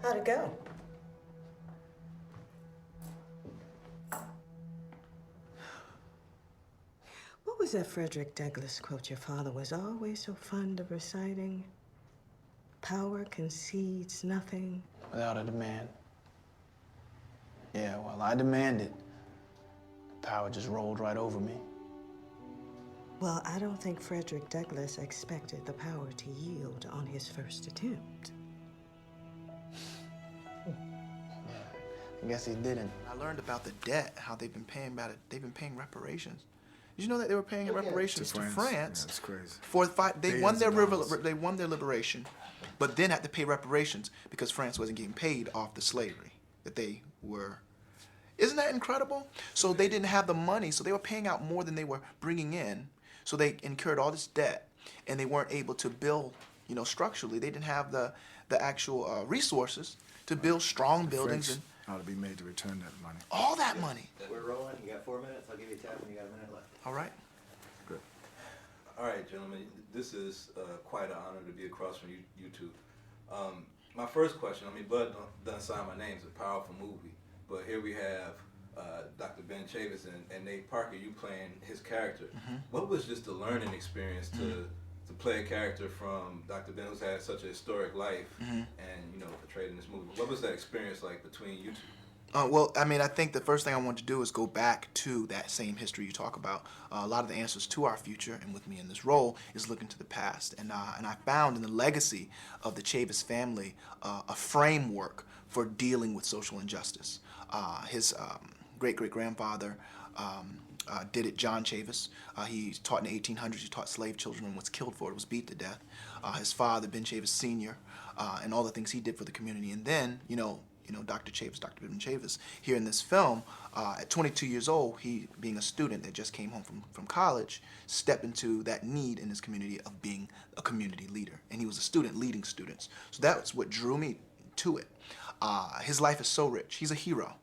How'd it go? What was that Frederick Douglass quote your father was always so fond of reciting? Power concedes nothing. Without a demand. Yeah, well, I demanded. Power just rolled right over me. Well, I don't think Frederick Douglass expected the power to yield on his first attempt. I guess he didn't. I learned about the debt, how they've been paying reparations. Did you know that they were paying reparations to France? Yeah, that's crazy. For the fight, they won Billions their of dollars. liberation, but then had to pay reparations because France wasn't getting paid off the slavery that they were. Isn't that incredible? So they didn't have the money, so they were paying out more than they were bringing in. So they incurred all this debt, and they weren't able to build, structurally. They didn't have the actual resources to build strong buildings and ought to be made to return that money. all that money. We're rolling. You got 4 minutes. I'll give you a tap when you got a minute left. All right. Good. All right, gentlemen, this is quite an honor to be across from you two. My first question, Bud done signed my name. It's a powerful movie, but here we have Dr. Ben Chavis and Nate Parker, you playing his character. What was just the learning experience to play a character from Dr. Ben, who's had such a historic life and, portrayed in this movie? What was that experience like between you two? Well, I think the first thing I want to do is go back to that same history you talk about. A lot of the answers to our future, and with me in this role, is looking to the past. And I found in the legacy of the Chavis family a framework for dealing with social injustice. His great-great-grandfather did it, John Chavis. He taught in the 1800s. He taught slave children and was killed for it, was beat to death. His father, Ben Chavis Sr., and all the things he did for the community. And then, Dr. Chavis, Dr. Ben Chavis, here in this film, at 22 years old, he, being a student that just came home from college, stepped into that need in his community of being a community leader. And he was a student leading students. So that's what drew me to it. His life is so rich. He's a hero.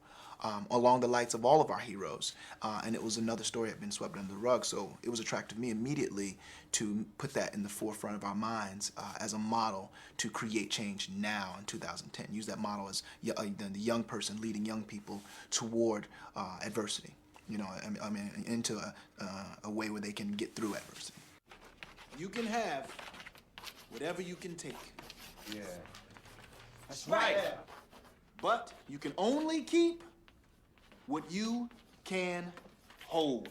Along the lights of all of our heroes. And it was another story that had been swept under the rug, so it was attractive to me immediately to put that in the forefront of our minds as a model to create change now in 2010. Use that model as the young person leading young people toward adversity, into a way where they can get through adversity. You can have whatever you can take. Yeah. That's right. Yeah. But you can only keep what you can hold.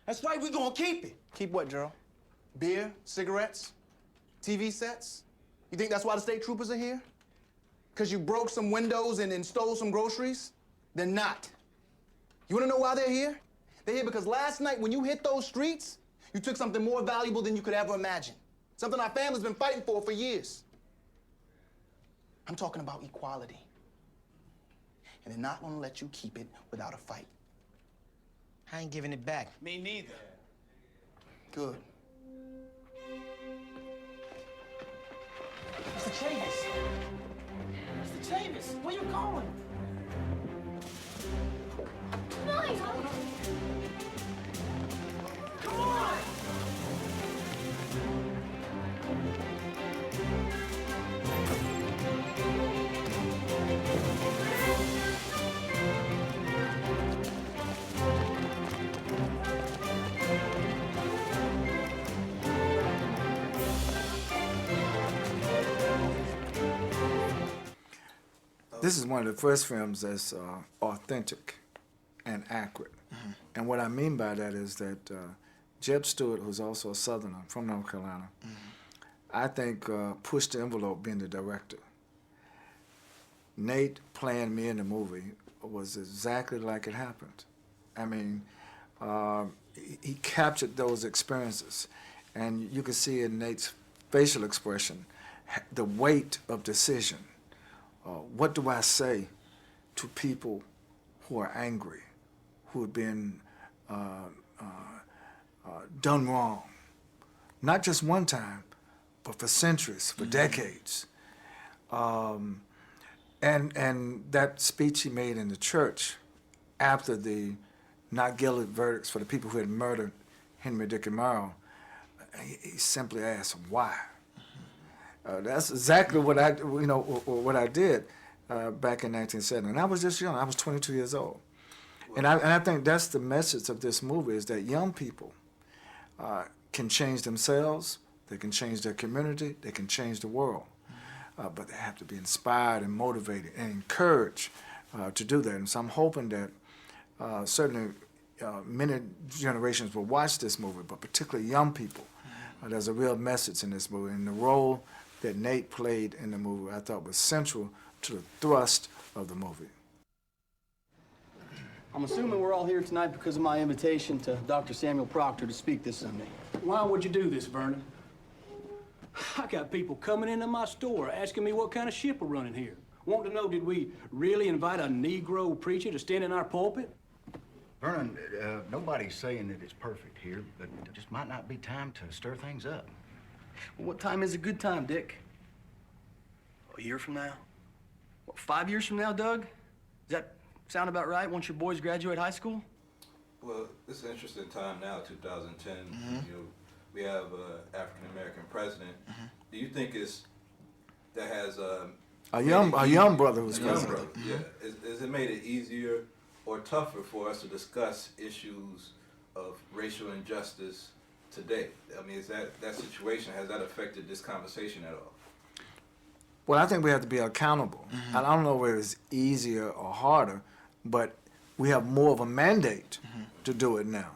That's right, we're gonna keep it. Keep what, Gerald? Beer, cigarettes, TV sets? You think that's why the state troopers are here? Because you broke some windows and stole some groceries? They're not. You wanna know why they're here? They're here because last night when you hit those streets, you took something more valuable than you could ever imagine. Something our family's been fighting for years. I'm talking about equality. And they're not gonna let you keep it without a fight. I ain't giving it back. Me neither. Good. Mr. Chavis! Mr. Chavis, where you going? Nice! Come on! This is one of the first films that's authentic and accurate. And what I mean by that is that Jeb Stewart, who's also a Southerner from North Carolina, I think pushed the envelope being the director. Nate playing me in the movie was exactly like it happened. He captured those experiences, and you could see in Nate's facial expression the weight of decision. What do I say to people who are angry, who have been done wrong? Not just one time, but for centuries, for decades. And that speech he made in the church after the not guilty verdicts for the people who had murdered Henry Dick and Morrow, he simply asked why. That's exactly what I did back in 1970. And I was just young. I was 22 years old. And I think that's the message of this movie, is that young people can change themselves, they can change their community, they can change the world. But they have to be inspired and motivated and encouraged to do that. And so I'm hoping that certainly many generations will watch this movie, but particularly young people. There's a real message in this movie, and the role that Nate played in the movie I thought was central to the thrust of the movie. I'm assuming we're all here tonight because of my invitation to Dr. Samuel Proctor to speak this Sunday. Why would you do this, Vernon? I got people coming into my store asking me what kind of ship we're running here. Wanting to know, did we really invite a Negro preacher to stand in our pulpit? Vernon, nobody's saying that it's perfect here, but it just might not be time to stir things up. Well, what time is a good time, Dick? A year from now? What, 5 years from now, Doug? Does that sound about right once your boys graduate high school? Well, it's an interesting time now, 2010. You know, we have an African-American president. Do you think that has A young brother who's a young president. brother, yeah. Has it made it easier or tougher for us to discuss issues of racial injustice today? I mean, is that situation, has that affected this conversation at all? Well, I think we have to be accountable. I don't know whether it's easier or harder, but we have more of a mandate to do it now.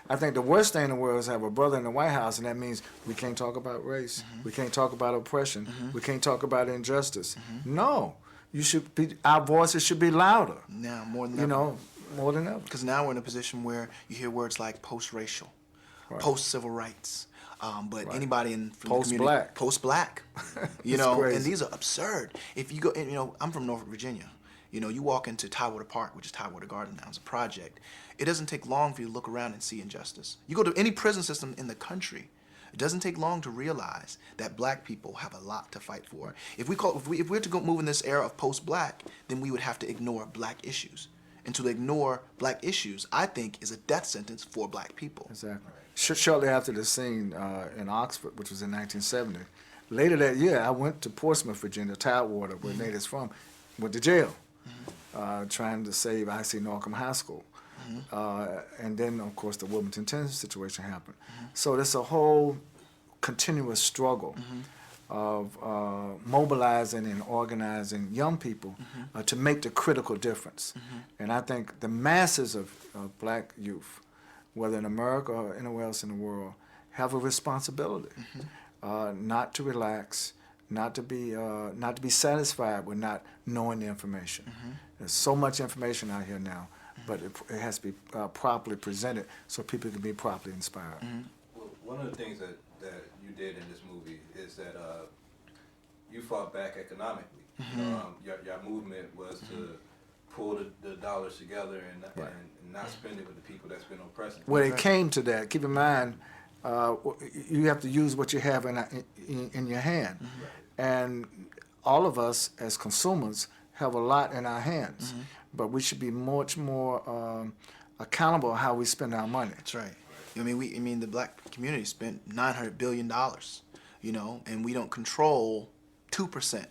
I think the worst thing in the world is have a brother in the White House, and that means we can't talk about race, we can't talk about oppression, we can't talk about injustice. No, our voices should be louder. Now, more than you ever. know, more than ever. Because now we're in a position where you hear words like post-racial, post-civil rights, but anybody from the community, post-black, you know, crazy. and these are absurd. If you go, and, you know, I'm from Norfolk, Virginia. You know, you walk into Tidewater Park, which is Tidewater Garden now, it's a project. It doesn't take long for you to look around and see injustice. You go to any prison system in the country, it doesn't take long to realize that black people have a lot to fight for. If we're to go move in this era of post-black, then we would have to ignore black issues. And to ignore black issues, I think, is a death sentence for black people. Exactly. Shortly after the scene in Oxford, which was in 1970, later that year, I went to Portsmouth, Virginia, Tidewater, where Nate is from, went to jail, trying to save I.C. Norcom High School. And then, of course, the Wilmington 10 situation happened. So there's a whole continuous struggle of mobilizing and organizing young people to make the critical difference. And I think the masses of black youth, whether in America or anywhere else in the world, have a responsibility not to relax, not to be satisfied with not knowing the information. There's so much information out here now, but it has to be properly presented so people can be properly inspired. Well, one of the things that you did in this movie is that you fought back economically. Your movement was to pull the dollars together and not spend it with the people that's been oppressing. When it came to that, keep in mind, you have to use what you have in your hand. And all of us as consumers have a lot in our hands, but we should be much more accountable how we spend our money. That's right. I mean, the black community spent $900 billion, you know, and we don't control 2%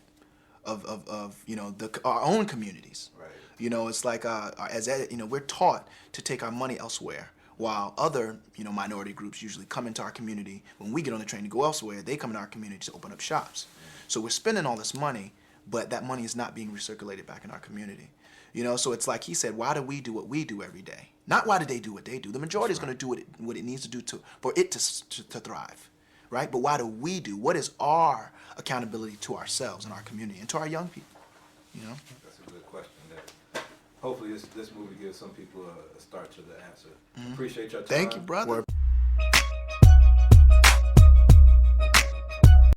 of you know, our own communities. Right. You know, it's like you know, we're taught to take our money elsewhere, while other, you know, minority groups usually come into our community. When we get on the train to go elsewhere, they come into our community to open up shops. So we're spending all this money, but that money is not being recirculated back in our community. You know, so it's like he said, why do we do what we do every day? Not why do they do what they do. The majority is going to do what it needs to do for it to thrive, right? But why do we do? What is our accountability to ourselves and our community and to our young people, you know? That's a good question. Hopefully this movie gives some people a start to the answer. Appreciate your time. Thank you, brother.